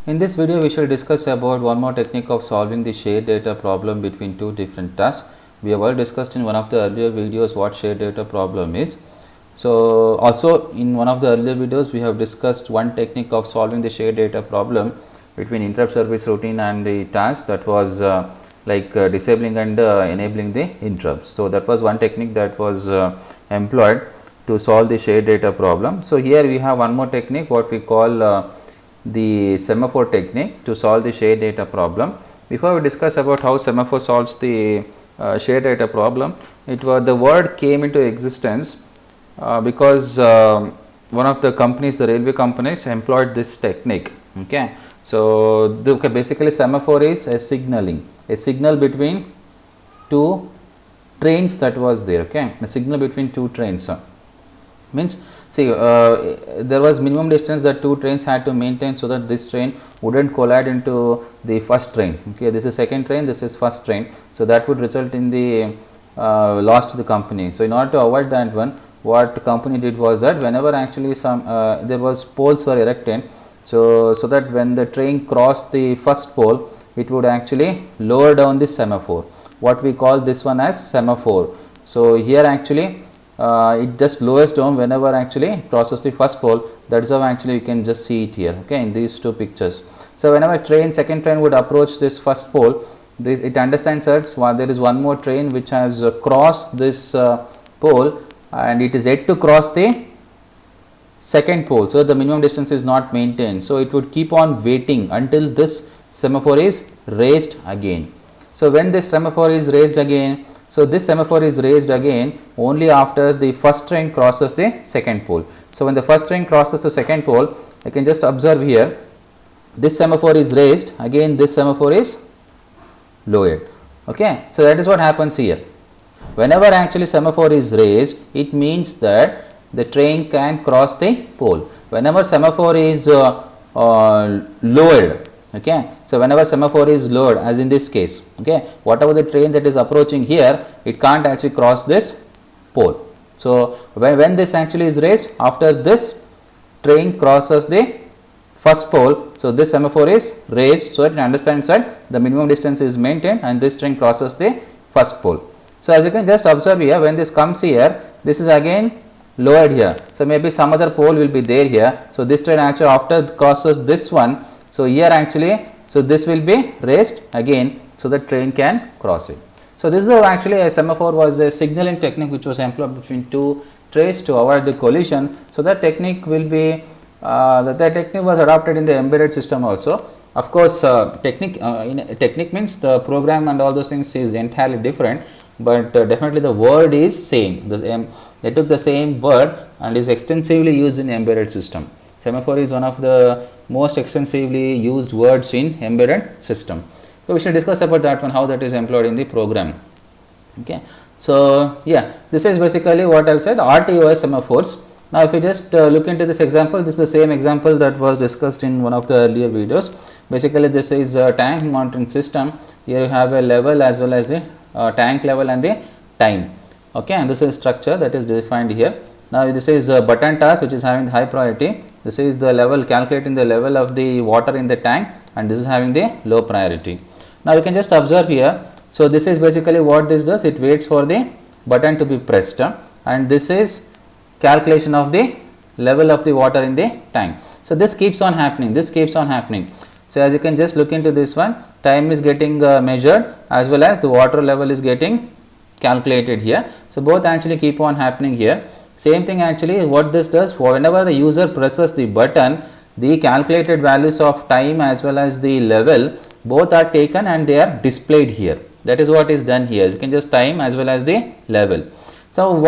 In this video, we shall discuss about one more technique of solving the shared data problem between two different tasks. We have already discussed in one of the earlier videos what shared data problem is. So, also in one of the earlier videos, we have discussed one technique of solving the shared data problem between interrupt service routine and the task, that was disabling and enabling the interrupts. So, that was one technique that was employed to solve the shared data problem. So, here we have one more technique, what we call the semaphore technique to solve the shared data problem. Before we discuss about how semaphore solves the shared data problem, the word came into existence because one of the companies, the railway companies, employed this technique. Okay. So, basically semaphore is a signal between two trains that was there. Okay, a signal between two trains means, see, there was minimum distance that two trains had to maintain so that this train wouldn't collide into the first train. Okay, this is second train, this is first train. So, that would result in the loss to the company. So, in order to avoid that one, what the company did was that whenever actually there was poles were erected, so that when the train crossed the first pole, it would actually lower down the semaphore. What we call this one as semaphore. So, here actually it just lowers down whenever actually it crosses the first pole. That is how actually you can just see it here, okay, in these two pictures. So, whenever second train would approach this first pole, it understands that there is one more train which has crossed this pole and it is yet to cross the second pole. So, the minimum distance is not maintained. So, it would keep on waiting until this semaphore is raised again. So, when this semaphore is raised again, so this semaphore is raised again only after the first train crosses the second pole. So, when the first train crosses the second pole, I can just observe here, this semaphore is raised, again this semaphore is lowered. Okay. So, that is what happens here. Whenever actually semaphore is raised, it means that the train can cross the pole. Whenever semaphore is lowered, okay, so whenever semaphore is lowered, as in this case, okay, whatever the train that is approaching here, it can't actually cross this pole. So, when this actually is raised, after this train crosses the first pole, so this semaphore is raised, so it understands that the minimum distance is maintained and this train crosses the first pole. So, as you can just observe here, when this comes here, this is again lowered here. So, maybe some other pole will be there here. So, this train actually after crosses this one, so here actually, so this will be raised again, so the train can cross it. So, this is how actually a semaphore was a signaling technique which was employed between two trains to avoid the collision. So, that technique will be that technique was adopted in the embedded system also. Of course, technique means the program and all those things is entirely different, but definitely the word is same. They took the same word and is extensively used in embedded system. Semaphore is one of the most extensively used words in embedded system. So, we should discuss about that one, how that is employed in the program. Okay. So, yeah, this is basically what I have said, RTOS semaphores. Now, if you just look into this example, this is the same example that was discussed in one of the earlier videos. Basically, this is a tank monitoring system. Here you have a level as well as the tank level and the time. Okay, and this is structure that is defined here. Now, this is a button task which is having high priority. This is the level, calculating the level of the water in the tank, and this is having the low priority. Now, you can just observe here. So, this is basically what this does, it waits for the button to be pressed, and this is calculation of the level of the water in the tank. So, this keeps on happening, So, as you can just look into this one, time is getting measured as well as the water level is getting calculated here. So, both actually keep on happening here. Same thing actually what this does, whenever the user presses the button, the calculated values of time as well as the level both are taken and they are displayed here. That is what is done here. You can just time as well as the level. So,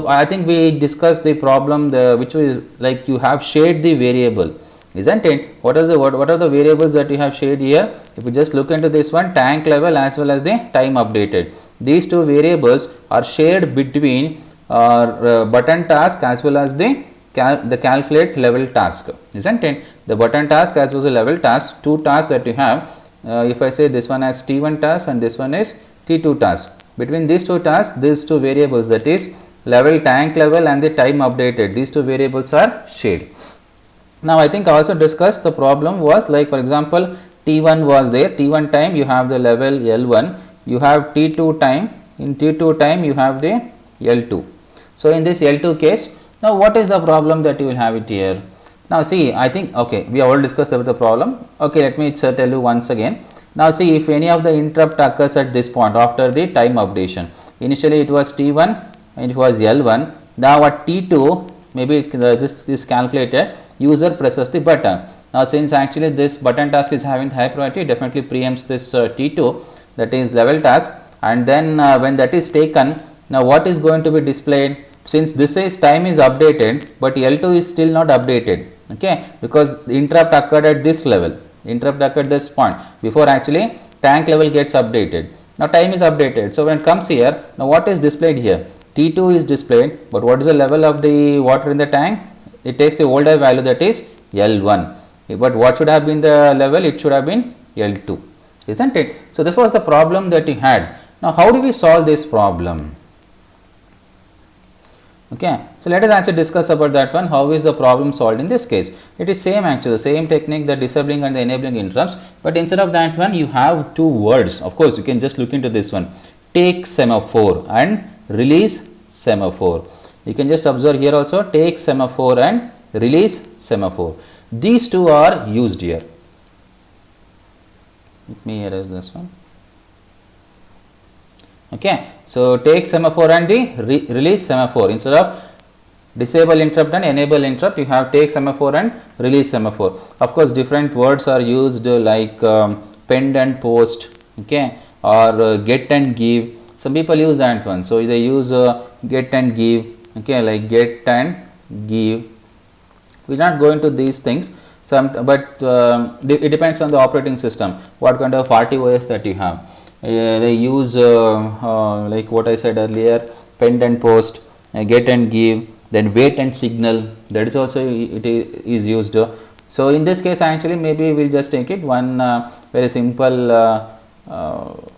I think we discussed the problem which was like you have shared the variable, isn't it? What are the variables that you have shared here? If you just look into this one, tank level as well as the time updated. These two variables are shared between button task as well as the calculate level task, isn't it? The button task as well as the level task, two tasks that you have. If I say this one as T1 task and this one is T2 task. Between these two tasks, these two variables, that is level, tank level and the time updated, these two variables are shared. Now I think I also discussed the problem was like, for example, T1 was there, T1 time you have the level L1, you have T2 time, in T2 time you have the L2. So in this L2 case, now what is the problem that you will have it here? Now see, I think, okay, we have already discussed about the problem. Okay, let me tell you once again. Now see, if any of the interrupt occurs at this point after the time updation, initially it was T1 and it was L1, now at T2, maybe this is calculated, user presses the button. Now since actually this button task is having high priority, definitely preempts this T2, that is level task, and then when that is taken, now what is going to be displayed? Since this is time is updated, but L2 is still not updated, okay, because the interrupt occurred at this level, interrupt occurred this point before actually tank level gets updated. Now time is updated, so when it comes here, now what is displayed here? T2 is displayed, but what is the level of the water in the tank? It takes the older value, that is L1, but what should have been the level? It should have been L2, isn't it? So this was the problem that you had. Now how do we solve this problem? Okay, so let us actually discuss about that one. How is the problem solved in this case? It is same actually, the same technique, the disabling and the enabling interrupts, but instead of that one you have two words. Of course you can just look into this one, take semaphore and release semaphore. You can just observe here also, take semaphore and release semaphore. These two are used here. Let me erase this one. Okay, so take semaphore and the release semaphore. Instead of disable interrupt and enable interrupt, you have take semaphore and release semaphore. Of course different words are used like pend and post, okay, or get and give. Some people use that one, so they use get and give, okay, like get and give. We are not going to these things, but it depends on the operating system, what kind of RTOS that you have. They use like what I said earlier, pend and post, get and give, then wait and signal, that is also it is used. So in this case actually maybe we will just take it one very simple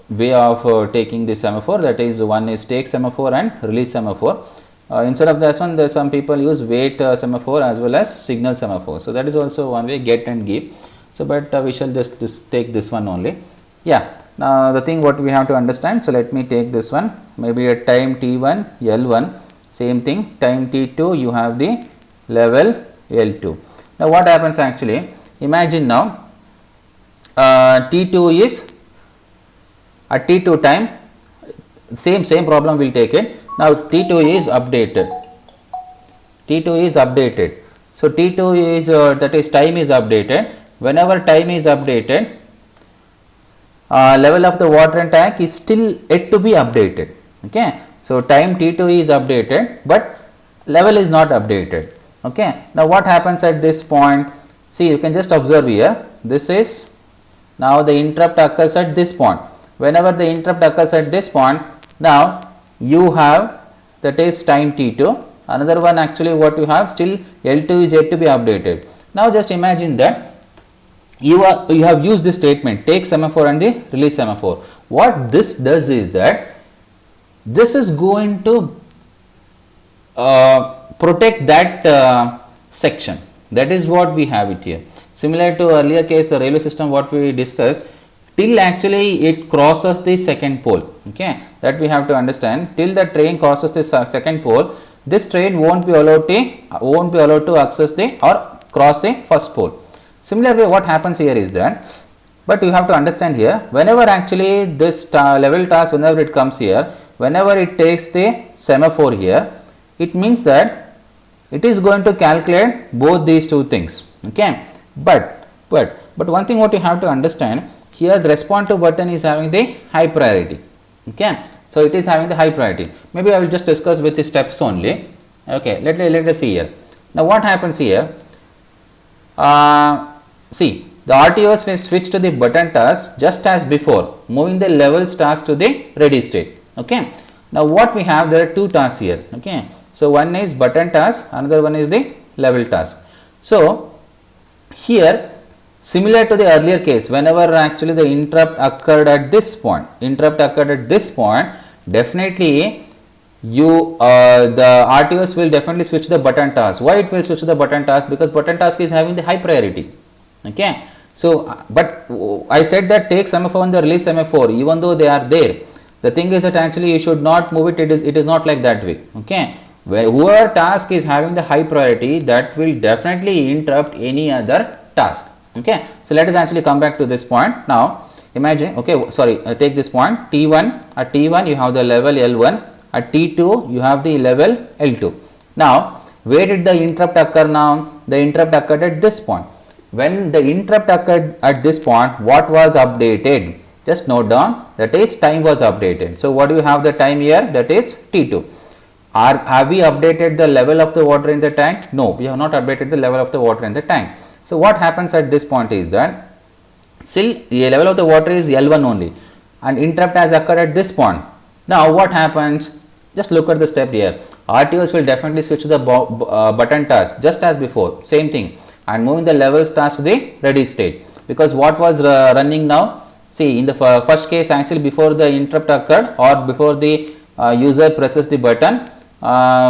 way of taking the semaphore, that is one is take semaphore and release semaphore. Instead of this one, some people use wait semaphore as well as signal semaphore. So that is also one way, get and give. So but we shall just take this one only. Yeah. Now the thing what we have to understand, so let me take this one, maybe at time T1 L1, same thing, time T2 you have the level L2. Now what happens actually, imagine now T2 is at T2 time, same problem will take it. Now T2 is updated, T2 is updated, so T2 is that is time is updated. Whenever time is updated, level of the water and tank is still yet to be updated, okay. So time T2 is updated, but level is not updated, okay. Now what happens at this point? See, you can just observe here, this is now the interrupt occurs at this point. Whenever the interrupt occurs at this point, now you have that is time T2, another one actually what you have, still L2 is yet to be updated. Now just imagine that you have used this statement, take semaphore and the release semaphore. What this does is that this is going to protect that section, that is what we have it here. Similar to earlier case, the railway system what we discussed, till actually it crosses the second pole, okay, that we have to understand. Till the train crosses the second pole, this train won't be allowed to access the or cross the first pole. Similarly, what happens here is that, but you have to understand here, whenever actually this level task, whenever it comes here, whenever it takes the semaphore here, it means that it is going to calculate both these two things, okay. But one thing what you have to understand, here the respond to button is having the high priority, okay. So it is having the high priority. Maybe I will just discuss with the steps only, okay. Let us see here. Now what happens here? See, the RTOS will switch to the button task just as before, moving the levels task to the ready state, okay. Now what we have, there are two tasks here, okay. So one is button task, another one is the level task. So here, similar to the earlier case, whenever actually the interrupt occurred at this point, definitely the RTOS will definitely switch the button task. Why it will switch the button task? Because button task is having the high priority. Okay. So, but I said that take semaphore and the release semaphore, even though they are there. The thing is that actually you should not move it. It is not like that way. Okay. Whoever task is having the high priority, that will definitely interrupt any other task. Okay. So let us actually come back to this point. Now imagine, okay, sorry, take this point T1. At T1 you have the level L1. At T2 you have the level L2. Now where did the interrupt occur now? The interrupt occurred at this point. When the interrupt occurred at this point, what was updated? Just note down, that is time was updated. So what do you have the time here? That is T2. Have we updated the level of the water in the tank? No, we have not updated the level of the water in the tank. So what happens at this point is that still the level of the water is L1 only and interrupt has occurred at this point. Now what happens? Just look at the step here. RTOs will definitely switch the button task just as before, same thing, and moving the levels task to the ready state, because what was running now, see in the first case actually before the interrupt occurred or before the user presses the button,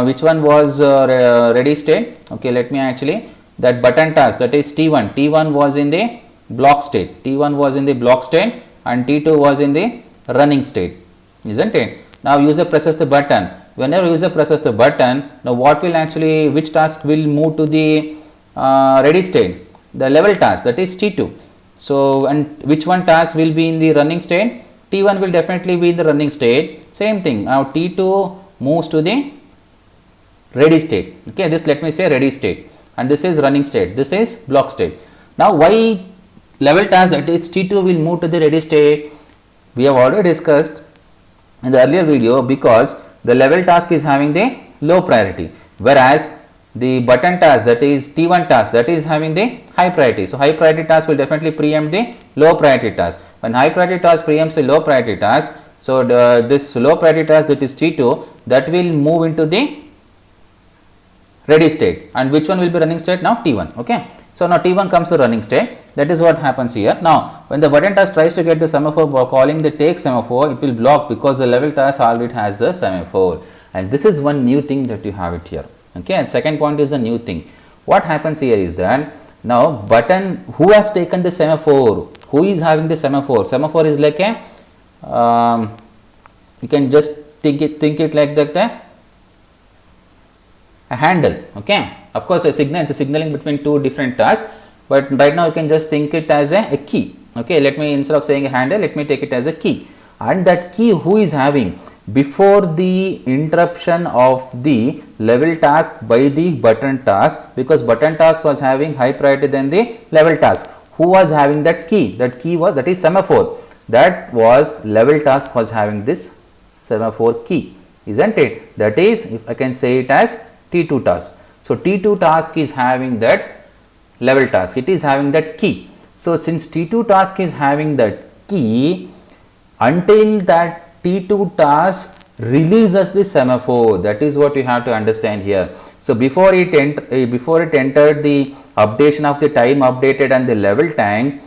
which one was ready state? Okay, let me actually, that button task, that is T1 was in the block state, T1 was in the block state and T2 was in the running state, isn't it? Now user presses the button. Whenever user presses the button, now what will actually, which task will move to the ready state? The level task, that is T2. So and which one task will be in the running state? T1 will definitely be in the running state. Same thing. Now T2 moves to the ready state. Okay, this let me say ready state, and this is running state. This is block state. Now why level task, that is T2, will move to the ready state? We have already discussed in the earlier video, because the level task is having the low priority, whereas the button task, that is T1 task, that is having the high priority. So high priority task will definitely preempt the low priority task. When high priority task preempts the low priority task, so this low priority task, that is T2, that will move into the ready state, and which one will be running state now? T1. Okay. So now T1 comes to running state. That is what happens here. Now when the button task tries to get the semaphore by calling the take semaphore, it will block because the level task already has the semaphore, and this is one new thing that you have it here. Okay, and second point is the new thing. What happens here is that now button, who has taken the semaphore? Who is having the semaphore? Semaphore is like a you can just think it like that, a handle. Okay, of course a signal, it's a signaling between two different tasks, but right now you can just think it as a key. Okay, let me, instead of saying a handle, let me take it as a key, and that key who is having before the interruption of the level task by the button task, because button task was having high priority than the level task. Who was having that key? That key was, that is semaphore. That was level task was having this semaphore key, isn't it? That is, if I can say it as T2 task. So T2 task is having that level task, it is having that key. So since T2 task is having that key, until that T2 task releases the semaphore, that is what you have to understand here. So before it entered the updation of the time updated and the level tank,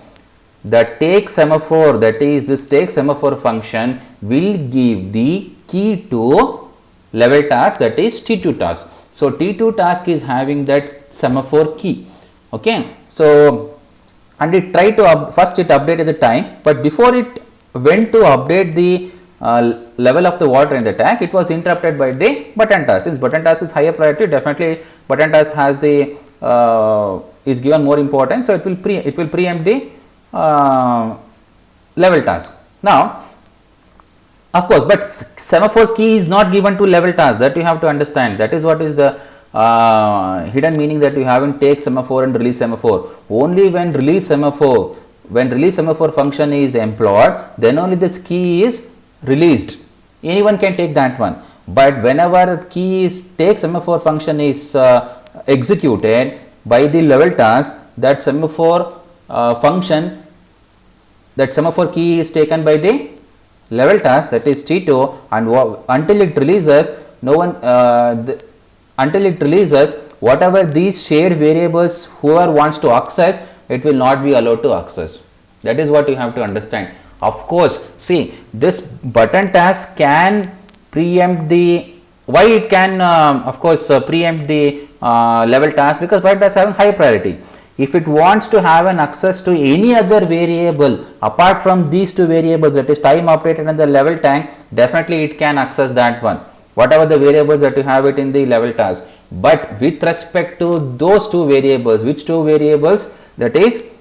the take semaphore, that is this take semaphore function, will give the key to level task, that is T2 task. So T2 task is having that semaphore key. Okay, so and it tried to first it updated the time, but before it went to update the level of the water in the tank, it was interrupted by the button task. Since button task is higher priority, definitely button task has the is given more importance, so it will preempt the level task. Now of course, but semaphore key is not given to level task, that you have to understand. That is what is the hidden meaning, that you haven't take semaphore and release semaphore. Only when release semaphore function is employed, then only this key is released. Anyone can take that one, but whenever key is take semaphore function is executed by the level task, that semaphore function, that semaphore key is taken by the level task, that is T2, and until it releases, until it releases, whatever these shared variables whoever wants to access, it will not be allowed to access. That is what you have to understand. Of course, see, this button task can preempt the why it can of course preempt the level task, because button task having high priority. If it wants to have an access to any other variable apart from these two variables, that is time updated and the level tank, definitely it can access that one, whatever the variables that you have it in the level task. But with respect to those two variables, which two variables, that is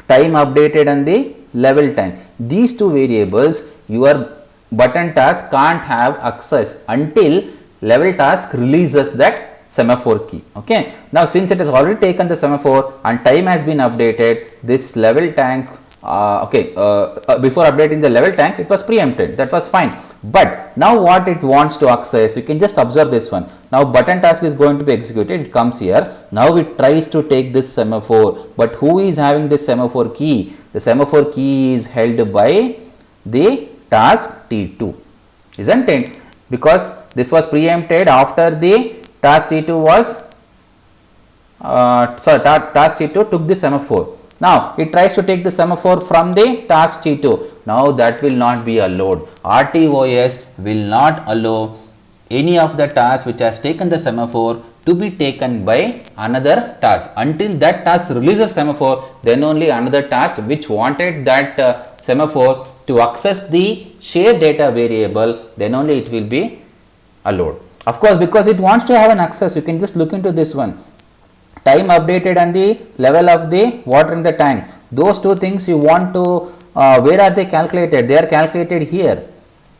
time updated and the level tank, these two variables your button task can't have access until level task releases that semaphore key. Okay. Now, since it has already taken the semaphore and time has been updated, this level tank before updating the level tank, it was preempted, that was fine. But now what it wants to access, you can just observe this one. Now button task is going to be executed, it comes here. Now it tries to take this semaphore, but who is having this semaphore key? The semaphore key is held by the task T2, isn't it? Because this was preempted after the task T2 was task T2 took the semaphore. Now it tries to take the semaphore from the task T2. Now that will not be allowed. RTOS will not allow any of the tasks which has taken the semaphore to be taken by another task. Until that task releases semaphore, then only another task which wanted that semaphore to access the shared data variable, then only it will be allowed. Of course, because it wants to have an access, you can just look into this one. Time updated and the level of the water in the tank, those two things you want to, where are they calculated? They are calculated here.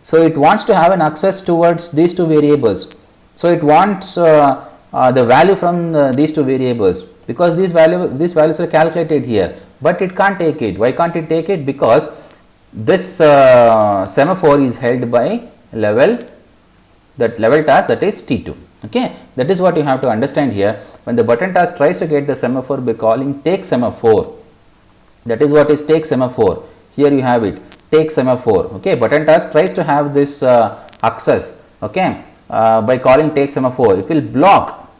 So it wants to have an access towards these two variables. So it wants the value from these two variables, because these values are calculated here, but it can't take it. Why can't it take it? Because this semaphore is held by level task, that is T2. Okay, that is what you have to understand here. When the button task tries to get the semaphore by calling take semaphore, that is what is take semaphore. Here you have it, take semaphore. Okay, button task tries to have this access. Okay, by calling take semaphore, it will block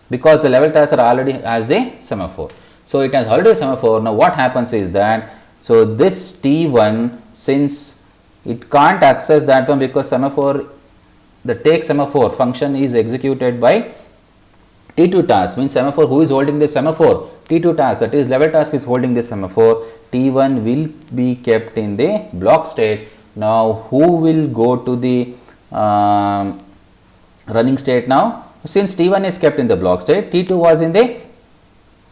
because the level tasks are already as the semaphore. So it has already a semaphore. Now what happens is that, so this T1, since it can't access that one because semaphore, the take semaphore function is executed by T2 task, means semaphore who is holding the semaphore? T2 task, that is level task is holding the semaphore. T1 will be kept in the block state. Now who will go to the running state now? Since T1 is kept in the block state, T2 was in the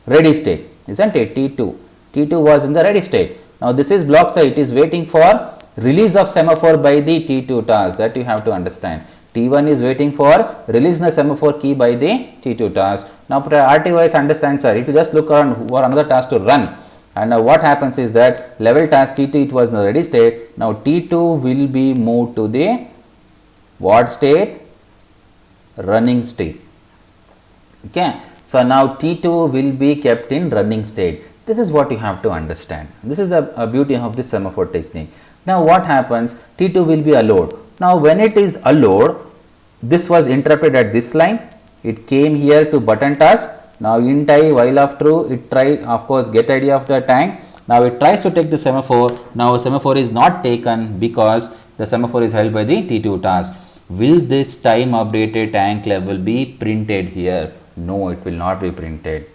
ready state, isn't it? T2 was in the ready state. Now this is block state, it is waiting for release of semaphore by the T2 task, that you have to understand. T1 is waiting for release the semaphore key by the T2 task. Now RTOS understands, sir, it will just look around for another task to run. And now what happens is that level task T2, it was in the ready state. Now T2 will be moved to the what state? Running state. Okay. So now T2 will be kept in running state. This is what you have to understand. This is the beauty of this semaphore technique. Now what happens? T2 will be allowed. Now when it is allowed, this was interrupted at this line. It came here to button task. Now int I while of true, it tried, of course, get idea of the tank. Now it tries to take the semaphore. Now semaphore is not taken because the semaphore is held by the T2 task. Will this time updated tank level be printed here? No, it will not be printed,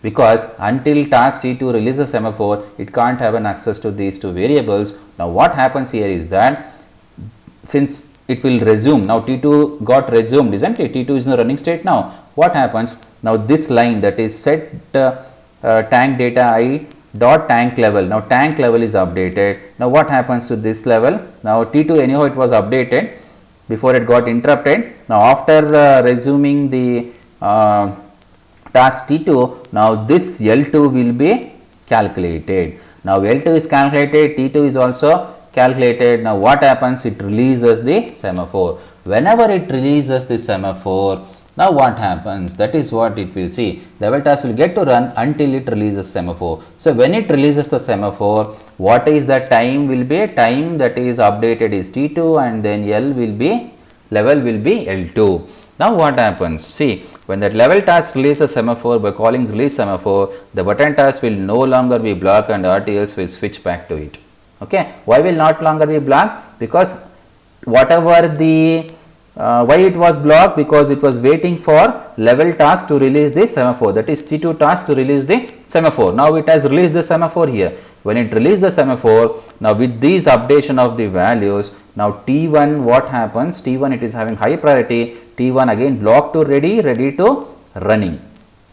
because until task T2 releases semaphore, it can't have an access to these two variables. Now what happens here is that, since it will resume, now T2 got resumed, isn't it? T2 is in the running state now. What happens? Now this line, that is set tank data I dot tank level. Now tank level is updated. Now what happens to this level? Now T2 anyhow it was updated before it got interrupted. Now after resuming the task T2, now this L2 will be calculated. Now L2 is calculated, T2 is also calculated. Now what happens? It releases the semaphore. Whenever it releases the semaphore, now what happens? That is what it will see. The level task will get to run until it releases semaphore. So when it releases the semaphore, what is the time will be? Time that is updated is T2, and then L will be, level will be L2. Now what happens? See, when that level task releases semaphore by calling release semaphore, the button task will no longer be blocked and RTOS will switch back to it. Okay. Why will not longer be blocked? Because whatever the Why it was blocked? Because it was waiting for level task to release the semaphore, that is T2 task to release the semaphore. Now it has released the semaphore here. When it released the semaphore, now with these updation of the values, now T1 what happens? T1 it is having high priority, T1 again block to ready, ready to running.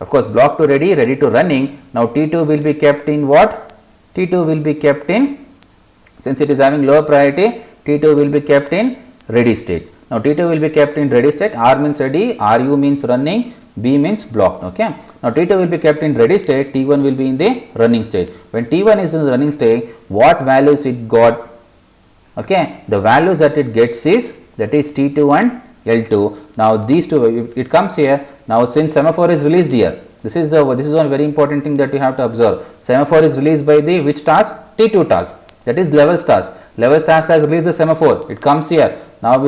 Of course, block to ready, ready to running. Now T2 will be kept in what? T2 will be kept in, since it is having lower priority, T2 will be kept in ready state. Now T2 will be kept in ready state. R means ready, RU means running, B means blocked. Okay. Now T2 will be kept in ready state, T1 will be in the running state. When T1 is in the running state, what values it got? Okay, the values that it gets is, that is T2 and L2. Now these two, it comes here. Now since semaphore is released here, this is one very important thing that you have to observe. Semaphore is released by the which task? T2 task, that is levels task. Levels task has released the semaphore, it comes here. Now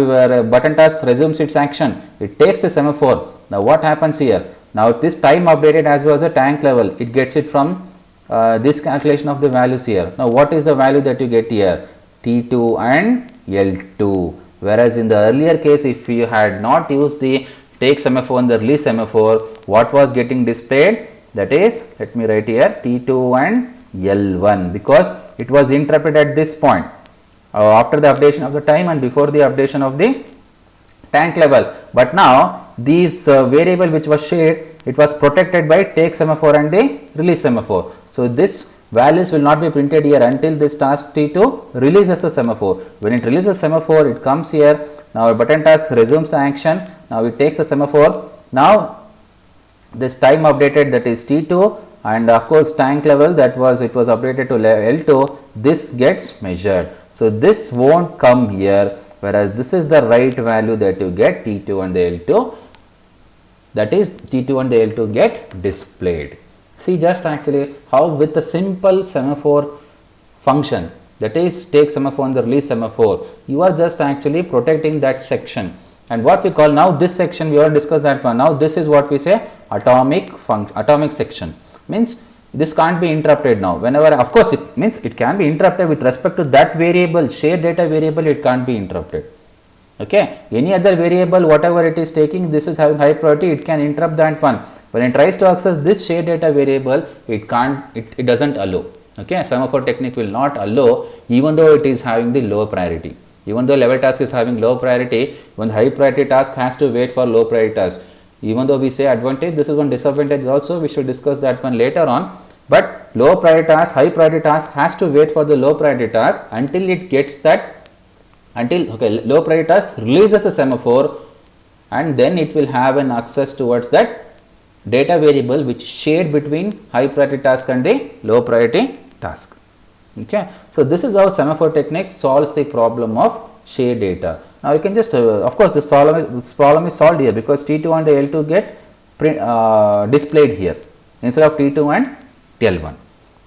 button task resumes its action, it takes the semaphore. Now what happens here? Now this time updated as well as a tank level, it gets it from this calculation of the values here. Now what is the value that you get here? T2 and L2. Whereas in the earlier case, if you had not used the take semaphore and the release semaphore, what was getting displayed? That is, let me write here, T2 and L1, because it was interrupted at this point after the updation of the time and before the updation of the tank level. But now these variable which was shared, it was protected by take semaphore and the release semaphore. So this values will not be printed here until this task T2 releases the semaphore. When it releases semaphore, it comes here. Now button task resumes the action. Now it takes the semaphore. Now this time updated, that is T2, and of course tank level, that was it was updated to L2, this gets measured. So this won't come here, whereas this is the right value that you get, T2 and the L2, that is T2 and the L2 get displayed. See just actually how with a simple semaphore function, that is take semaphore and the release semaphore, you are just actually protecting that section. And what we call now this section, we already discussed that one. Now this is what we say atomic section, means this can't be interrupted now. Whenever, of course, it means it can be interrupted with respect to that variable, shared data variable, it can't be interrupted. Okay, any other variable, whatever it is taking, this is having high priority, it can interrupt that one. When it tries to access this shared data variable, it can't, it doesn't allow. Okay, semaphore technique will not allow, even though it is having the low priority. Even though level task is having low priority, when high priority task has to wait for low priority task. Even though we say advantage, this is one disadvantage also, we should discuss that one later on. But low priority task, high priority task has to wait for the low priority task until it gets that, low priority task releases the semaphore, and then it will have an access towards that data variable which is shared between high priority task and the low priority task. Okay, so this is how semaphore technique solves the problem of shared data. Now you can just of course this problem is solved here because T2 and the L2 get displayed here instead of T2 and L1.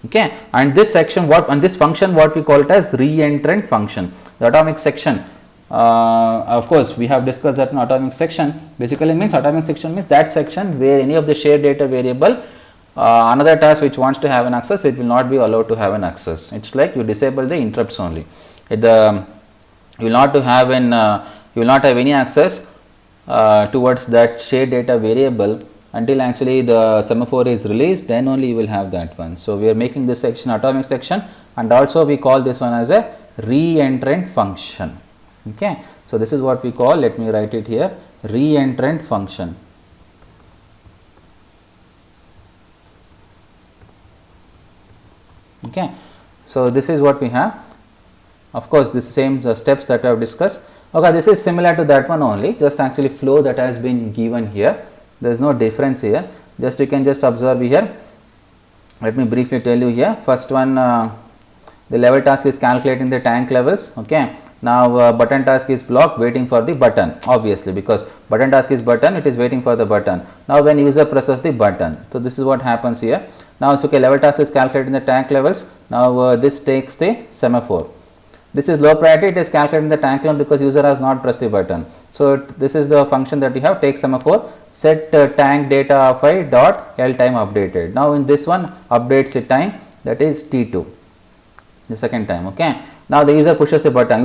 Okay, and this section this function what we call it as reentrant function, the atomic section. Of course we have discussed that in atomic section. Basically means atomic section means that section where any of the shared data variable, another task which wants to have an access, it will not be allowed to have an access. It's like you disable the interrupts only. You will not have any access towards that shared data variable until actually the semaphore is released, then only you will have that one. So we are making this section atomic section, and also we call this one as a reentrant function. Okay, so this is what we call, let me write it here, reentrant function. Okay, so this is what we have. Of course, the same steps that we have discussed. Okay, this is similar to that one only, just actually flow that has been given here. There is no difference here. Just you can just observe here. Let me briefly tell you here. First one, the level task is calculating the tank levels. Okay. Now button task is blocked, waiting for the button, obviously because button task is button, it is waiting for the button. Now when user presses the button, so this is what happens here. Now it's okay, level task is calculating the tank levels. Now this takes the semaphore. This is low priority, it is calculating the tank level because user has not pressed the button. So this is the function that we have, take semaphore, set tank data file dot L time updated. Now in this one updates the time, that is T2, the second time. Okay. Now the user pushes the button,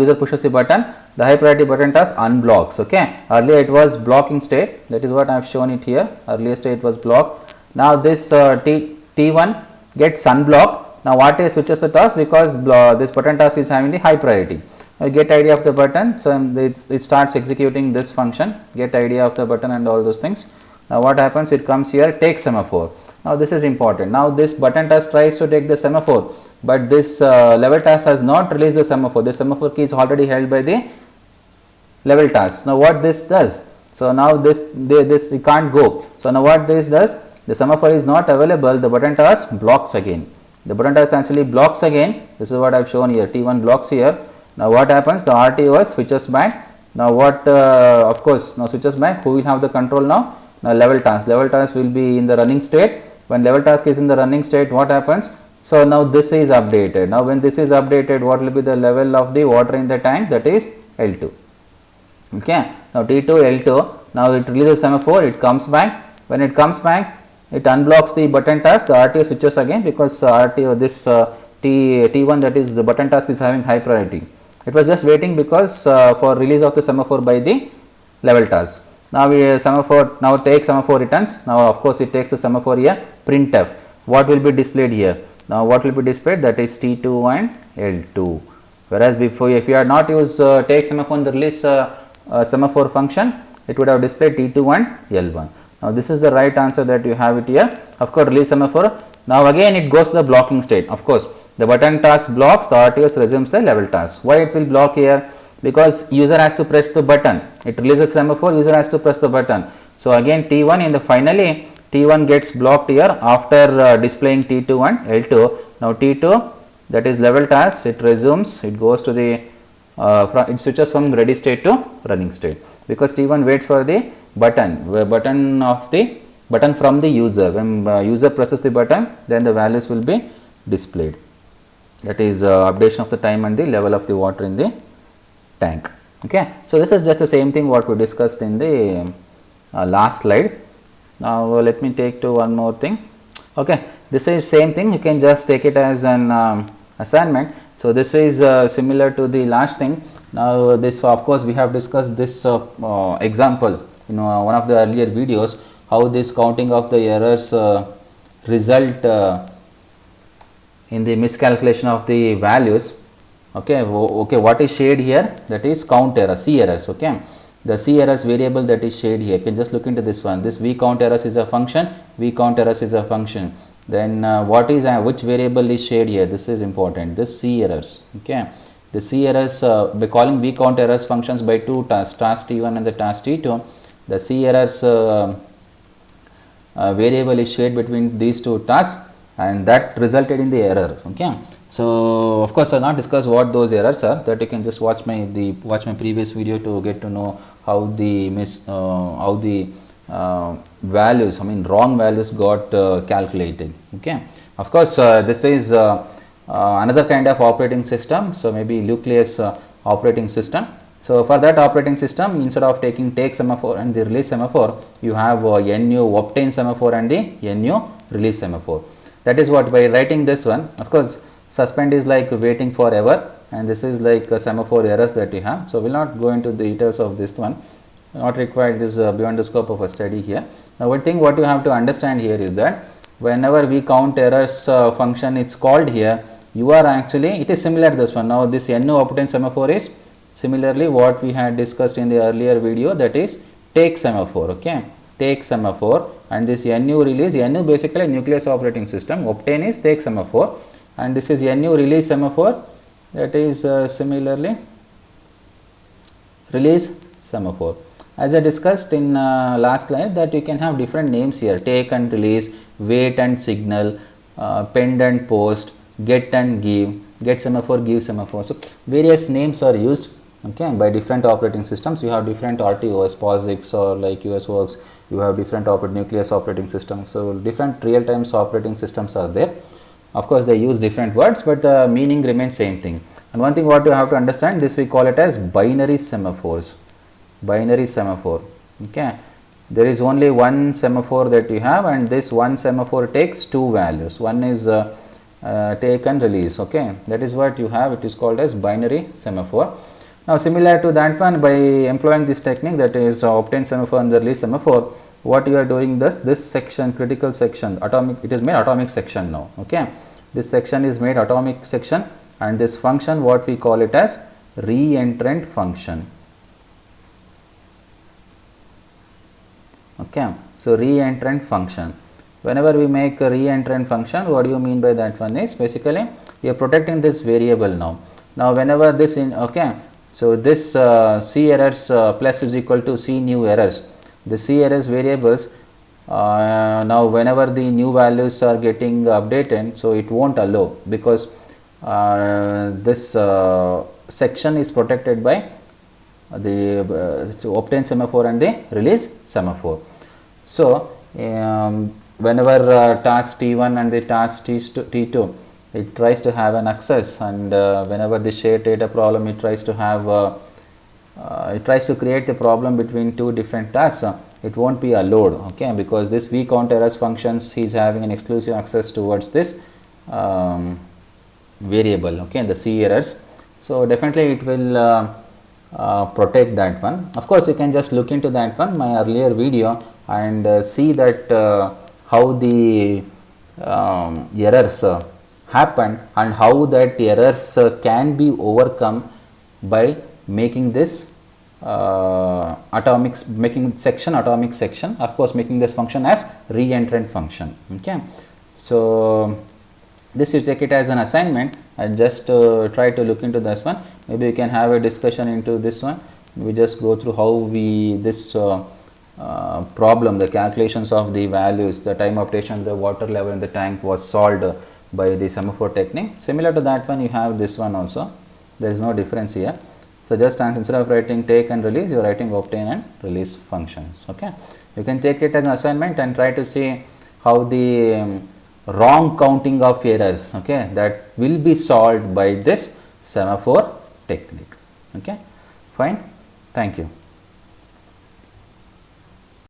the high priority button task unblocks. Okay, earlier it was blocking state, that is what I have shown it here. Earlier state was blocked. Now this T1 gets unblocked. Now what is switches the task, because this button task is having the high priority. Now get idea of the button, so it starts executing this function, get idea of the button and all those things. Now what happens, it comes here, take semaphore. Now this is important. Now this button task tries to take the semaphore, but this level task has not released the semaphore. The semaphore key is already held by the level task. Now what this does, so now this it can't go. So now what this does, the semaphore is not available, the button task blocks again. The button task actually blocks again. This is what I have shown here, T1 blocks here. Now what happens, the RTOS switches back. Now what of course now switches back, who will have the control now? Now level task will be in the running state. When level task is in the running state, what happens? So now this is updated. Now when this is updated, what will be the level of the water in the tank? That is L2. Okay. Now T2 L2. Now it releases semaphore. It comes back. When it comes back, it unblocks the button task. The RTO switches again, because RTO this T1, that is the button task, is having high priority. It was just waiting because for release of the semaphore by the level task. Now semaphore now take semaphore returns. Now of course it takes the semaphore here, printf. What will be displayed here? Now what will be displayed? That is T2 and L2. Whereas before, if you had not used take semaphore in the release semaphore function, it would have displayed T2 and L1. Now this is the right answer that you have it here. Of course release semaphore. Now again it goes to the blocking state. Of course the button task blocks, the RTOS resumes the level task. Why it will block here? Because user has to press the button. It releases semaphore, user has to press the button. So again T1 in the finally T1 gets blocked here after displaying T2 and L2. Now T2, that is level task, it resumes, it goes to the it switches from ready state to running state, because T1 waits for the button from the user. When user presses the button, then the values will be displayed. That is updation of the time and the level of the water in the tank. Okay. So this is just the same thing what we discussed in the last slide. Now let me take to one more thing. Okay, this is same thing, you can just take it as an assignment. So this is similar to the last thing. Now this, of course we have discussed this example in one of the earlier videos, how this counting of the errors result in the miscalculation of the values. Okay, okay, what is shaded here? That is count error, C errors. Okay, the C errors variable that is shaded here. You can just look into this one. This V count errors is a function. V count errors is a function. Then what is which variable is shaded here? This is important. This C errors. Okay, the C errors by calling V count errors functions by two tasks, task T1 and the task T2. The C errors variable is shared between these two tasks, and that resulted in the error. Okay. So of course I will not discuss what those errors are, that you can just watch my previous video to get to know how the values, wrong values got calculated. Okay. Of course this is another kind of operating system, so maybe nucleus operating system. So for that operating system, instead of taking take semaphore and the release semaphore, you have NU obtain semaphore and the NU release semaphore. That is what, by writing this one, of course suspend is like waiting forever, and this is like semaphore errors that you have. So we will not go into the details of this one, not required, this is beyond the scope of a study here. Now one thing what you have to understand here is that whenever we count errors function it's called here, you are actually, it is similar to this one. Now this NU obtain semaphore is similarly what we had discussed in the earlier video, that is take semaphore. Okay, take semaphore, and this NU release, NU basically nucleus operating system, obtain is take semaphore, and this is NU release semaphore, that is similarly release semaphore. As I discussed in last slide, that you can have different names here, take and release, wait and signal, pend and post, get and give, get semaphore, give semaphore. So various names are used, okay, by different operating systems. You have different RTOS, POSIX or like USWorks, you have different nucleus operating systems. So different real-time operating systems are there. Of course they use different words, but the meaning remains same thing. And one thing what you have to understand, this we call it as binary semaphores. Binary semaphore. Okay, there is only one semaphore that you have, and this one semaphore takes two values. One is take and release. Okay, that is what you have. It is called as binary semaphore. Now similar to that one, by employing this technique, that is obtain semaphore and the release semaphore, what you are doing, this section, critical section, atomic, it is made atomic section now. Okay, this section is made atomic section, and this function, what we call it as reentrant function. Okay, so reentrant function. Whenever we make a reentrant function, what do you mean by that one is basically you are protecting this variable now. Now whenever this in, okay, so this C errors plus is equal to C new errors. The C errors variables, now whenever the new values are getting updated, so it won't allow, because this section is protected by the obtain semaphore and the release semaphore. So whenever task T1 and the task T2, it tries to have an access, and whenever the shared data problem, it tries to have it tries to create the problem between two different tasks, it won't be allowed. Okay, because this vcount errors functions, he is having an exclusive access towards this variable, okay, the C errors. So definitely it will protect that one. Of course, you can just look into that one, my earlier video, and see that how the errors happen and how that errors can be overcome by making this atomic, making section atomic section, of course making this function as reentrant function. Okay, so this you take it as an assignment and just try to look into this one. Maybe you can have a discussion into this one. We just go through how we this problem, the calculations of the values, the time updation, the water level in the tank was solved by the semaphore technique. Similar to that one, you have this one also. There is no difference here. So just instead of writing take and release, you are writing obtain and release functions. Okay, you can take it as an assignment and try to see how the wrong counting of errors, okay, that will be solved by this semaphore technique. Okay, fine. Thank you.